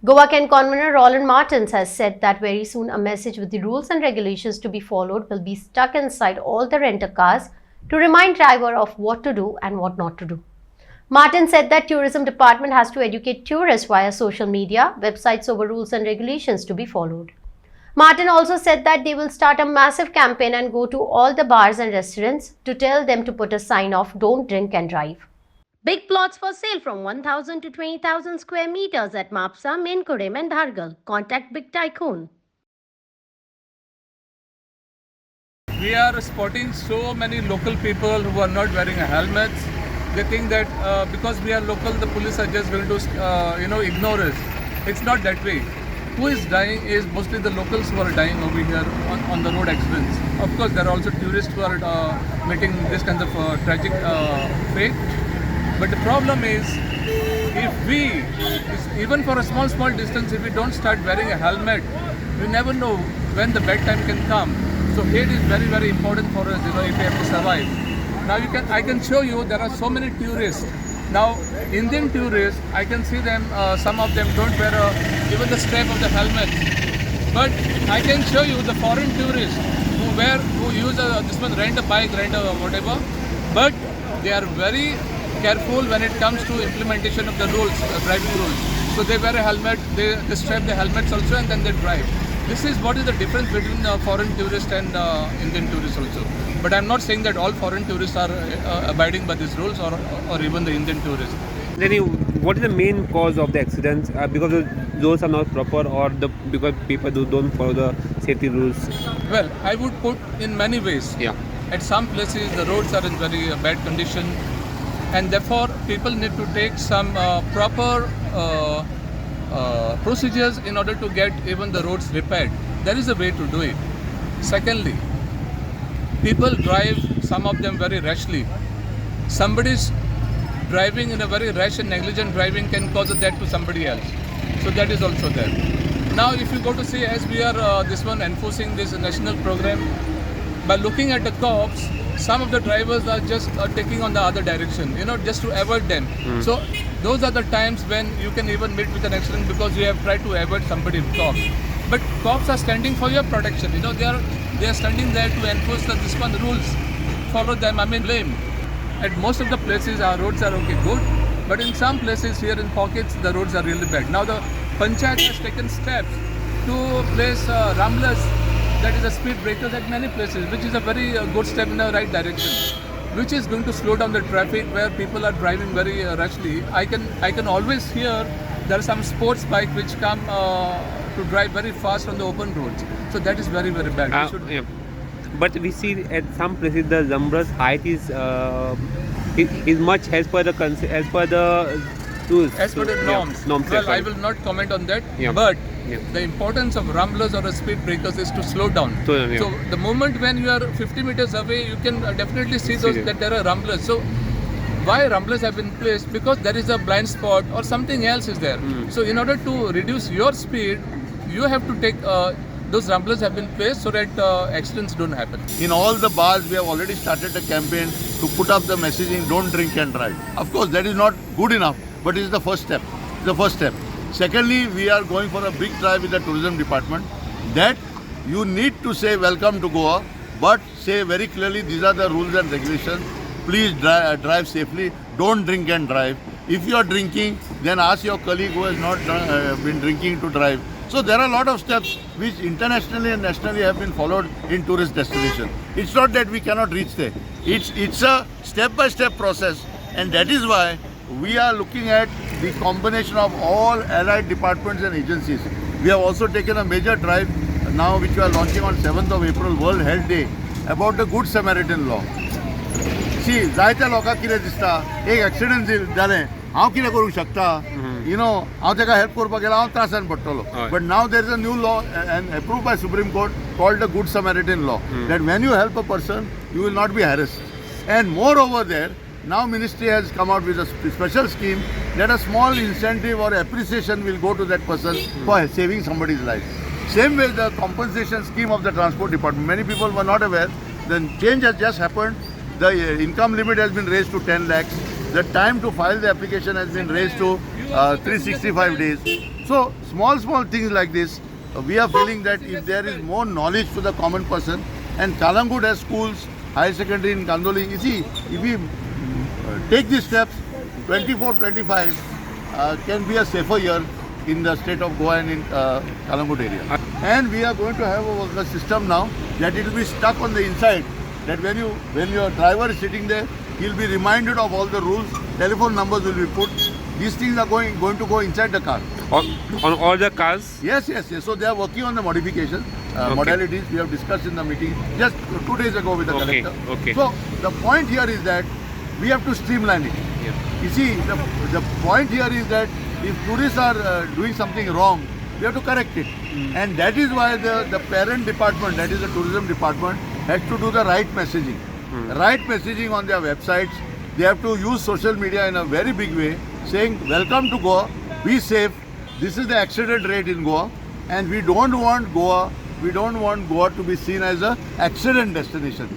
Goa Ken Convener Roland Martins has said that very soon a message with the rules and regulations to be followed will be stuck inside all the rental cars to remind driver of what to do and what not to do. Martin said that tourism department has to educate tourists via social media, websites over rules and regulations to be followed. Martin also said that they will start a massive campaign and go to all the bars and restaurants to tell them to put a sign of "Don't drink and drive." Big plots for sale from 1,000 to 20,000 square meters at Mapsa, Menkurem and Dhargal. Contact Big Tycoon. We are spotting so many local people who are not wearing helmets. They think that because we are local, the police are just going to, ignore us. It's not that way. Who is dying is mostly the locals who are dying over here on the road accidents. Of course, there are also tourists who are meeting this kind of tragic fate. But the problem is, even for a small distance, if we don't start wearing a helmet, we never know when the bad time can come. So it is very important for us, if we have to survive. Now I can show you there are so many tourists. Now Indian tourists, I can see them. Some of them don't wear even the strap of the helmet. But I can show you the foreign tourists who use rent a bike, rent a whatever. But they are very careful when it comes to implementation of the rules, driving rules. So they wear a helmet, they strap the helmets also, and then they drive. This is what is the difference between foreign tourists and Indian tourists also. But I'm not saying that all foreign tourists are abiding by these rules or even the Indian tourists. Then what is the main cause of the accidents? Because the roads are not proper, or because people don't follow the safety rules? Well, I would put in many ways. Yeah. At some places the roads are in very bad condition, and therefore people need to take some proper procedures in order to get even the roads repaired. There is a way to do it. Secondly, people drive, some of them very rashly. Somebody's driving in a very rash and negligent driving can cause a death to somebody else. So that is also there. Now if you go to see, as we are enforcing this national program, by looking at the cops, some of the drivers are just taking on the other direction, just to avoid them. So those are the times when you can even meet with an accident because you have tried to avoid somebody with cops. But cops are standing for your protection. They are standing there to enforce the rules. Follow them. Blame. At most of the places our roads are okay, good. But in some places here in pockets the roads are really bad. Now the Panchayat has taken steps to place ramblers, that is a speed breakers at many places, which is a very good step in the right direction, which is going to slow down the traffic where people are driving very rashly. I can always hear there are some sports bikes which come to drive very fast on the open roads. So that is very bad. Yeah. But we see at some places the ramblers' height is much as per the rules. As per the norms. Well, I will not comment on that. Yeah. But the importance of ramblers or speed breakers is to slow down. So the moment when you are 50 meters away, you can definitely see that there are ramblers. So why ramblers have been placed? Because there is a blind spot or something else is there. So in order to reduce your speed, you have to take those ramblers have been placed so that accidents don't happen. In all the bars, we have already started a campaign to put up the messaging, don't drink and drive. Of course, that is not good enough, but it is the first step. Secondly, we are going for a big drive with the tourism department that you need to say welcome to Goa, but say very clearly these are the rules and regulations. Please drive safely, don't drink and drive. If you are drinking, then ask your colleague who has not been drinking to drive. So there are a lot of steps which internationally and nationally have been followed in tourist destination. It's not that we cannot reach there. It's a step-by-step process, and that is why we are looking at the combination of all allied departments and agencies. We have also taken a major drive now which we are launching on 7th of April, World Health Day, about the Good Samaritan law. See, जायत्या लोकांक कितें दिसता, एक accident जालें, हांव कितें करूंक शकता, हांव ताका हेल्प करपाक गेलो, हांव त्रासान पडटलो. But now there is a new law and approved by Supreme Court called the Good Samaritan law, that when you help a person, you will not be harassed. And moreover there, now Ministry has come out with a special scheme that a small incentive or appreciation will go to that person for saving somebody's life. Same way the compensation scheme of the Transport Department. Many people were not aware. The change has just happened. The income limit has been raised to 10 lakhs. The time to file the application has been raised to 365 days. So small things like this, we are feeling that if there is more knowledge to the common person, and Kalangut has schools, higher secondary in Kandoli, you see, if we take these steps, 24-25 can be a safer year in the state of Goa and in Kalangut area. And we are going to have a system now that it will be stuck on the inside, that when your driver is sitting there, he'll be reminded of all the rules, telephone numbers will be put. These things are going to go inside the car. On all the cars? Yes. So they are working on the modification, modalities we have discussed in the meeting just 2 days ago with the collector. Okay. So the point here is that we have to streamline it. Yeah. You see, the point here is that if tourists are doing something wrong, we have to correct it. And that is why the parent department, that is the tourism department, has to do the right messaging. Right messaging on their websites. They have to use social media in a very big way, saying, welcome to Goa, be safe, this is the accident rate in Goa, and we don't want Goa to be seen as an accident destination.